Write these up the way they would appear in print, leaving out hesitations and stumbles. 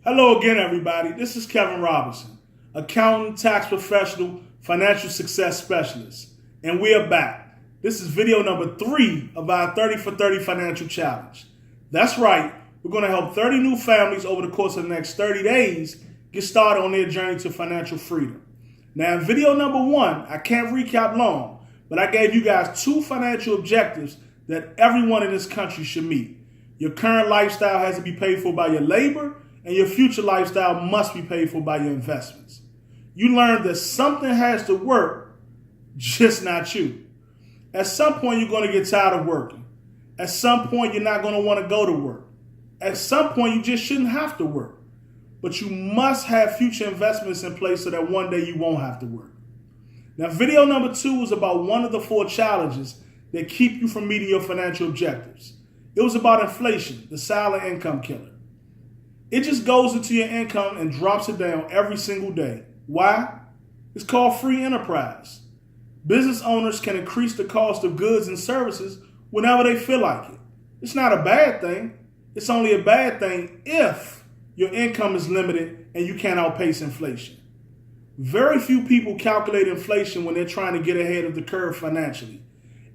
Hello again, everybody. This is Kevin Robinson, accountant, tax professional, financial success specialist. And we are back. This is video number 3 of our 30 for 30 financial challenge. That's right. We're going to help 30 new families over the course of the next 30 days get started on their journey to financial freedom. Now, in video number 1, I can't recap long, but I gave you guys 2 financial objectives that everyone in this country should meet. Your current lifestyle has to be paid for by your labor, and your future lifestyle must be paid for by your investments. You learned that something has to work, just not you. At some point, you're going to get tired of working. At some point, you're not going to want to go to work. At some point, you just shouldn't have to work. But you must have future investments in place so that one day you won't have to work. Now, video number 2 is about one of the 4 challenges that keep you from meeting your financial objectives. It was about inflation, the silent income killer. It just goes into your income and drops it down every single day. Why? It's called free enterprise. Business owners can increase the cost of goods and services whenever they feel like it. It's not a bad thing. It's only a bad thing if your income is limited and you can't outpace inflation. Very few people calculate inflation when they're trying to get ahead of the curve financially.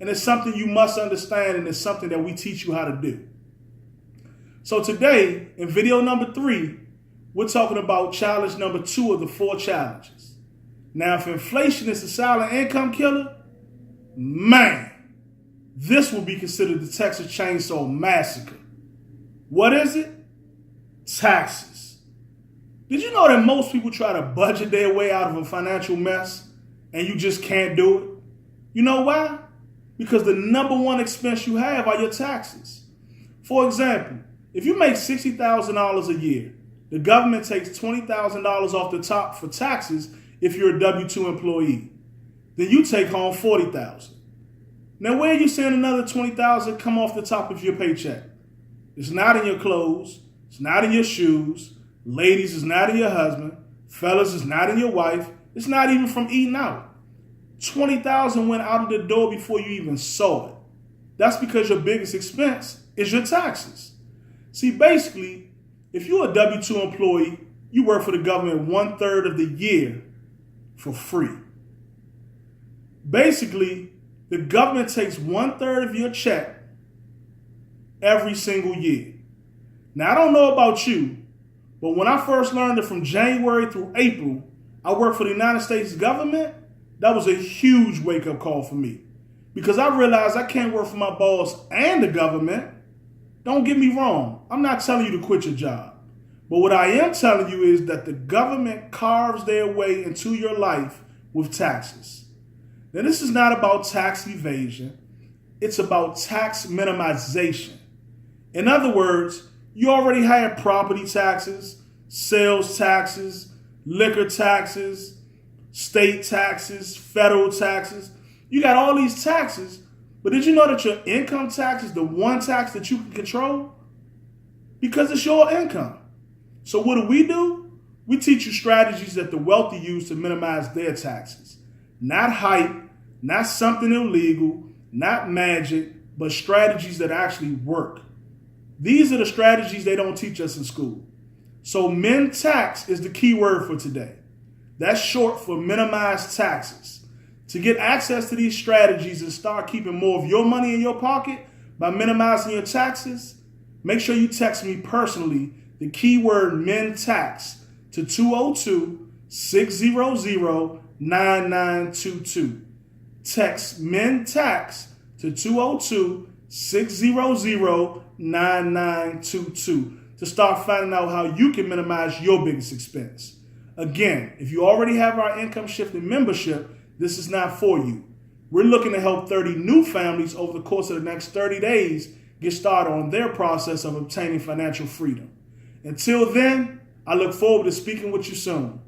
And it's something you must understand, and it's something that we teach you how to do. So today, in video number 3, we're talking about challenge number 2 of the 4 challenges. Now, if inflation is the silent income killer, man, this will be considered the Texas Chainsaw Massacre. What is it? Taxes. Did you know that most people try to budget their way out of a financial mess and you just can't do it? You know why? Because the number 1 expense you have are your taxes. For example, if you make $60,000 a year, the government takes $20,000 off the top for taxes if you're a W-2 employee. Then you take home $40,000. Now, where are you seeing another $20,000 come off the top of your paycheck? It's not in your clothes. It's not in your shoes. Ladies, it's not in your husband. Fellas, it's not in your wife. It's not even from eating out. $20,000 went out of the door before you even saw it. That's because your biggest expense is your taxes. See, basically, if you're a W-2 employee, you work for the government 1/3 of the year for free. Basically, the government takes 1/3 of your check every single year. Now, I don't know about you, but when I first learned that from January through April, I worked for the United States government, that was a huge wake-up call for me. Because I realized I can't work for my boss and the government. Don't get me wrong, I'm not telling you to quit your job. But what I am telling you is that the government carves their way into your life with taxes. Now, this is not about tax evasion. It's about tax minimization. In other words, you already have property taxes, sales taxes, liquor taxes, state taxes, federal taxes. You got all these taxes. But did you know that your income tax is the one tax that you can control? Because it's your income. So what do? We teach you strategies that the wealthy use to minimize their taxes. Not hype, not something illegal, not magic, but strategies that actually work. These are the strategies they don't teach us in school. So MINTAX is the key word for today. That's short for minimize taxes. To get access to these strategies and start keeping more of your money in your pocket by minimizing your taxes, make sure you text me personally the keyword MINTAX to 202-600-9922. Text MINTAX to 202-600-9922 to start finding out how you can minimize your biggest expense. Again, if you already have our income shifting membership, this is not for you. We're looking to help 30 new families over the course of the next 30 days get started on their process of obtaining financial freedom. Until then, I look forward to speaking with you soon.